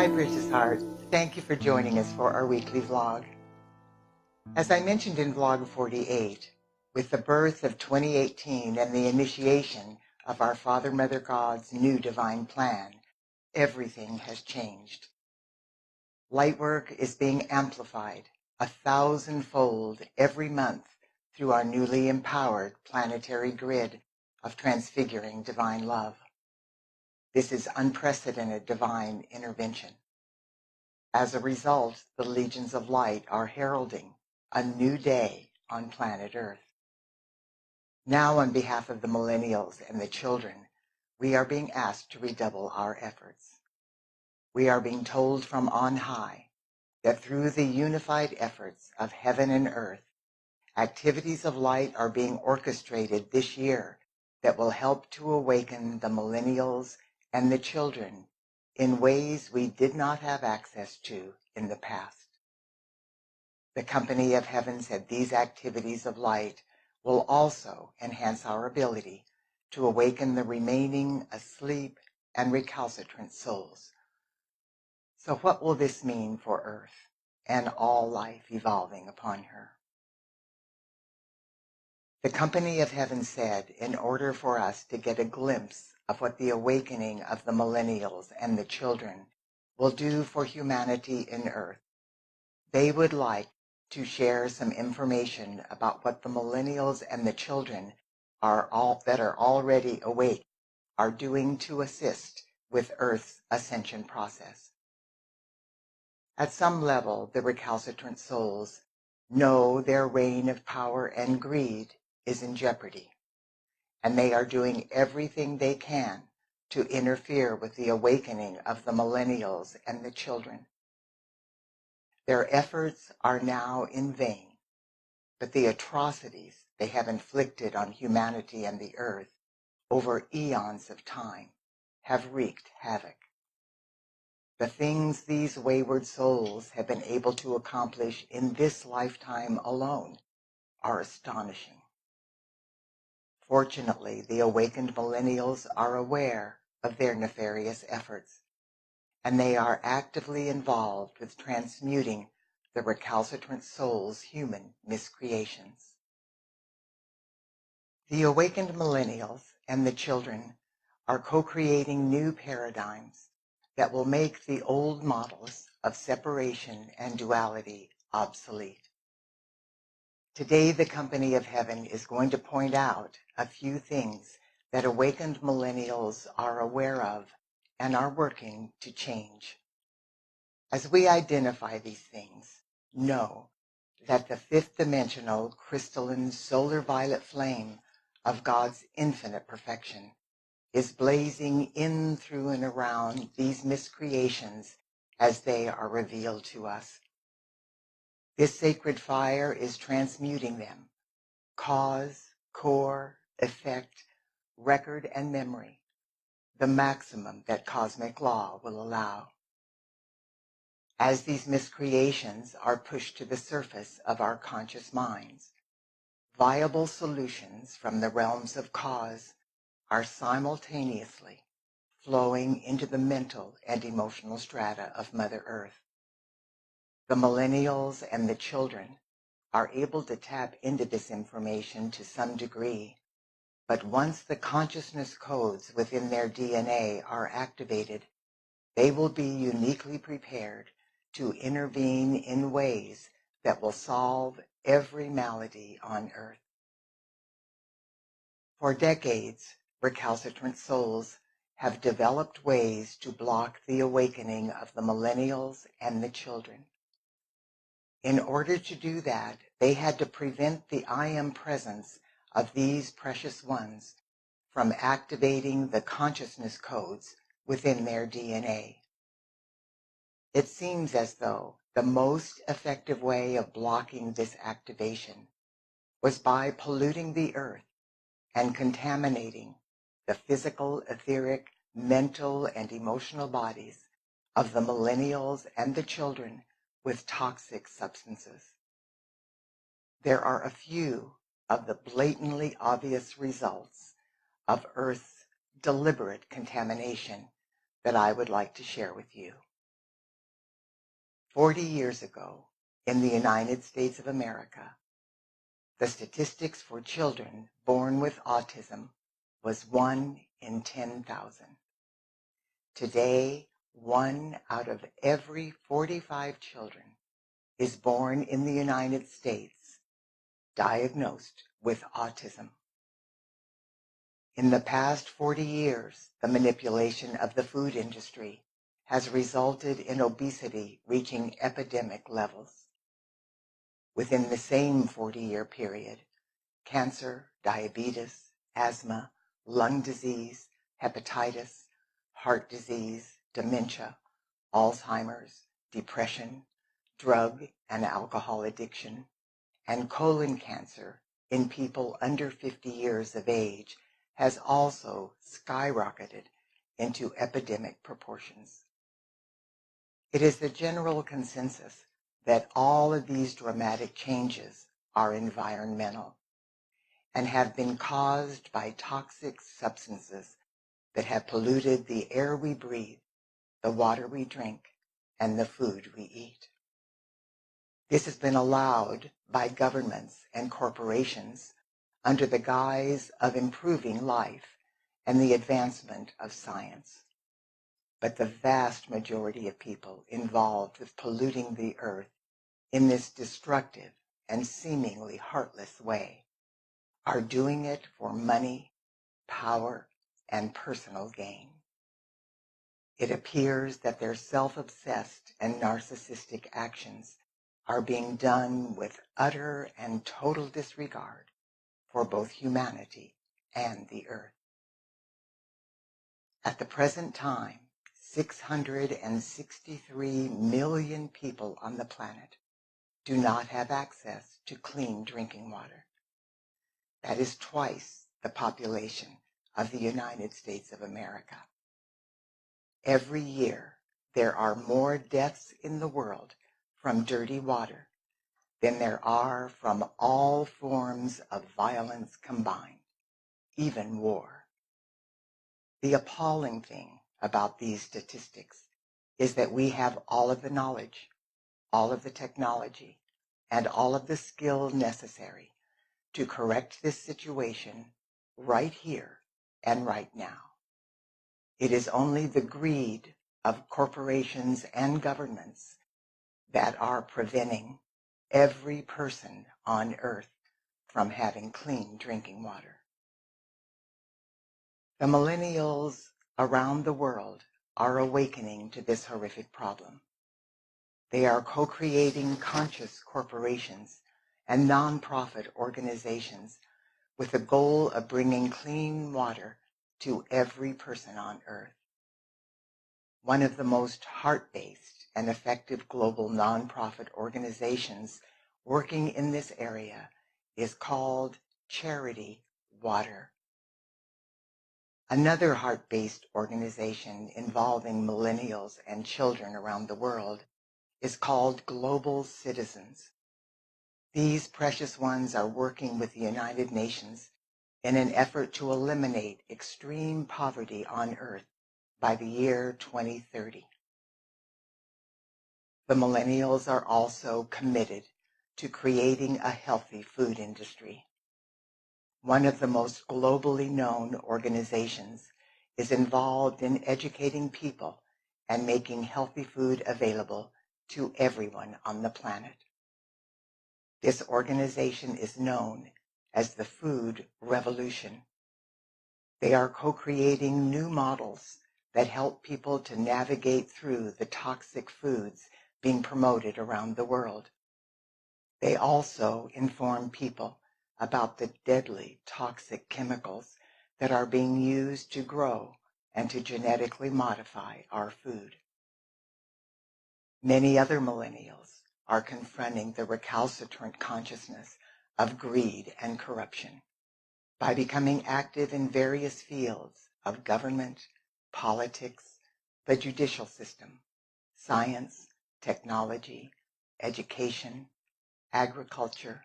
Hi, precious heart. Thank you for joining us for our weekly vlog. As I mentioned in vlog 48, with the birth of 2018 and the initiation of our Father, Mother God's new divine plan, everything has changed. Lightwork is being amplified 1,000-fold every month through our newly empowered planetary grid of transfiguring divine love. This is unprecedented divine intervention. As a result, the legions of light are heralding a new day on planet Earth. Now, on behalf of the millennials and the children, we are being asked to redouble our efforts. We are being told from on high that through the unified efforts of heaven and earth, activities of light are being orchestrated this year that will help to awaken the millennials and the children in ways we did not have access to in the past. The company of heaven said these activities of light will also enhance our ability to awaken the remaining asleep and recalcitrant souls. So what will this mean for Earth and all life evolving upon her? The company of heaven said in order for us to get a glimpse of what the awakening of the millennials and the children will do for humanity in Earth, they would like to share some information about what the millennials and the children that are already awake are doing to assist with Earth's ascension process. At some level, the recalcitrant souls know their reign of power and greed is in jeopardy, and they are doing everything they can to interfere with the awakening of the millennials and the children. Their efforts are now in vain, but the atrocities they have inflicted on humanity and the earth over eons of time have wreaked havoc. The things these wayward souls have been able to accomplish in this lifetime alone are astonishing. Fortunately, the awakened millennials are aware of their nefarious efforts, and they are actively involved with transmuting the recalcitrant soul's human miscreations. The awakened millennials and the children are co-creating new paradigms that will make the old models of separation and duality obsolete. Today, the company of heaven is going to point out a few things that awakened millennials are aware of and are working to change. As we identify these things, know that the fifth dimensional crystalline solar violet flame of God's infinite perfection is blazing in, through, and around these miscreations as they are revealed to us. This sacred fire is transmuting them, cause, core, effect, record, and memory, the maximum that cosmic law will allow. As these miscreations are pushed to the surface of our conscious minds, viable solutions from the realms of cause are simultaneously flowing into the mental and emotional strata of Mother Earth. The millennials and the children are able to tap into this information to some degree, but once the consciousness codes within their DNA are activated, they will be uniquely prepared to intervene in ways that will solve every malady on Earth. For decades, recalcitrant souls have developed ways to block the awakening of the millennials and the children. In order to do that, they had to prevent the I Am presence of these precious ones from activating the consciousness codes within their DNA. It seems as though the most effective way of blocking this activation was by polluting the earth and contaminating the physical, etheric, mental, and emotional bodies of the millennials and the children with toxic substances. There are a few of the blatantly obvious results of Earth's deliberate contamination that I would like to share with you. 40 years ago, in the United States of America, the statistics for children born with autism was 1 in 10,000. Today, 1 out of every 45 children is born in the United States diagnosed with autism. In the past 40 years, the manipulation of the food industry has resulted in obesity reaching epidemic levels. Within the same 40-year period, cancer, diabetes, asthma, lung disease, hepatitis, heart disease, dementia, Alzheimer's, depression, drug and alcohol addiction, and colon cancer in people under 50 years of age has also skyrocketed into epidemic proportions. It is the general consensus that all of these dramatic changes are environmental and have been caused by toxic substances that have polluted the air we breathe, the water we drink, and the food we eat. This has been allowed by governments and corporations under the guise of improving life and the advancement of science. But the vast majority of people involved with polluting the earth in this destructive and seemingly heartless way are doing it for money, power, and personal gain. It appears that their self-obsessed and narcissistic actions are being done with utter and total disregard for both humanity and the earth. At the present time, 663 million people on the planet do not have access to clean drinking water. That is twice the population of the United States of America. Every year, there are more deaths in the world from dirty water than there are from all forms of violence combined, even war. The appalling thing about these statistics is that we have all of the knowledge, all of the technology, and all of the skill necessary to correct this situation right here and right now. It is only the greed of corporations and governments that are preventing every person on earth from having clean drinking water. The millennials around the world are awakening to this horrific problem. They are co-creating conscious corporations and nonprofit organizations with the goal of bringing clean water to every person on earth. One of the most heart-based and effective global nonprofit organizations working in this area is called Charity Water. Another heart-based organization involving millennials and children around the world is called Global Citizens. These precious ones are working with the United Nations in an effort to eliminate extreme poverty on Earth by the year 2030. The millennials are also committed to creating a healthy food industry. One of the most globally known organizations is involved in educating people and making healthy food available to everyone on the planet. This organization is known as the Food Revolution. They are co-creating new models that help people to navigate through the toxic foods being promoted around the world. They also inform people about the deadly toxic chemicals that are being used to grow and to genetically modify our food. Many other millennials are confronting the recalcitrant consciousness of greed and corruption by becoming active in various fields of government, politics, the judicial system, science, technology, education, agriculture,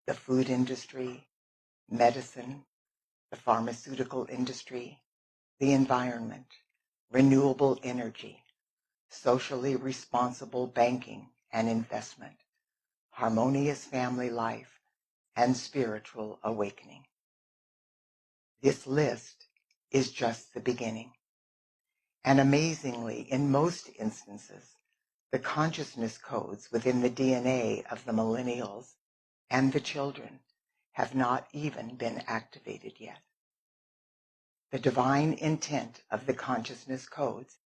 the food industry, medicine, the pharmaceutical industry, the environment, renewable energy, socially responsible banking and investment, harmonious family life, and spiritual awakening. This list is just the beginning. And amazingly, in most instances, the consciousness codes within the DNA of the millennials and the children have not even been activated yet. The divine intent of the consciousness codes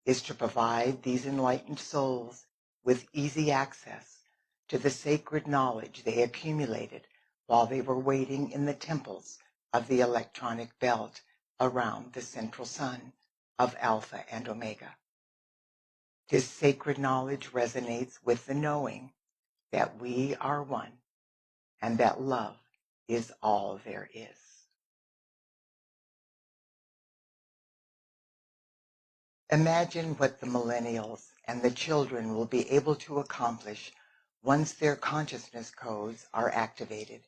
is to provide these enlightened souls with easy access to the sacred knowledge they accumulated while they were waiting in the temples of the electronic belt around the central sun of Alpha and Omega. This sacred knowledge resonates with the knowing that we are one and that love is all there is. Imagine what the millennials and the children will be able to accomplish once their consciousness codes are activated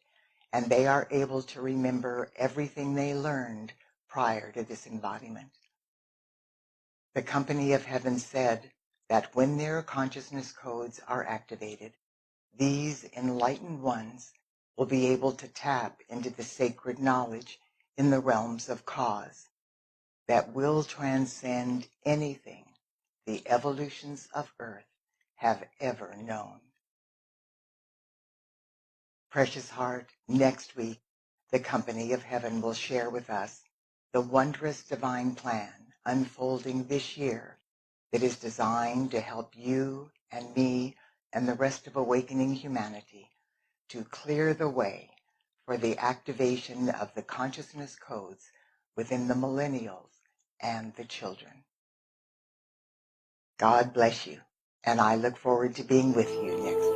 and they are able to remember everything they learned prior to this embodiment. The Company of Heaven said that when their consciousness codes are activated, these enlightened ones will be able to tap into the sacred knowledge in the realms of cause that will transcend anything the evolutions of Earth have ever known. Precious heart, next week, the Company of Heaven will share with us the wondrous divine plan unfolding this year that is designed to help you and me and the rest of awakening humanity to clear the way for the activation of the consciousness codes within the millennials and the children. God bless you, and I look forward to being with you next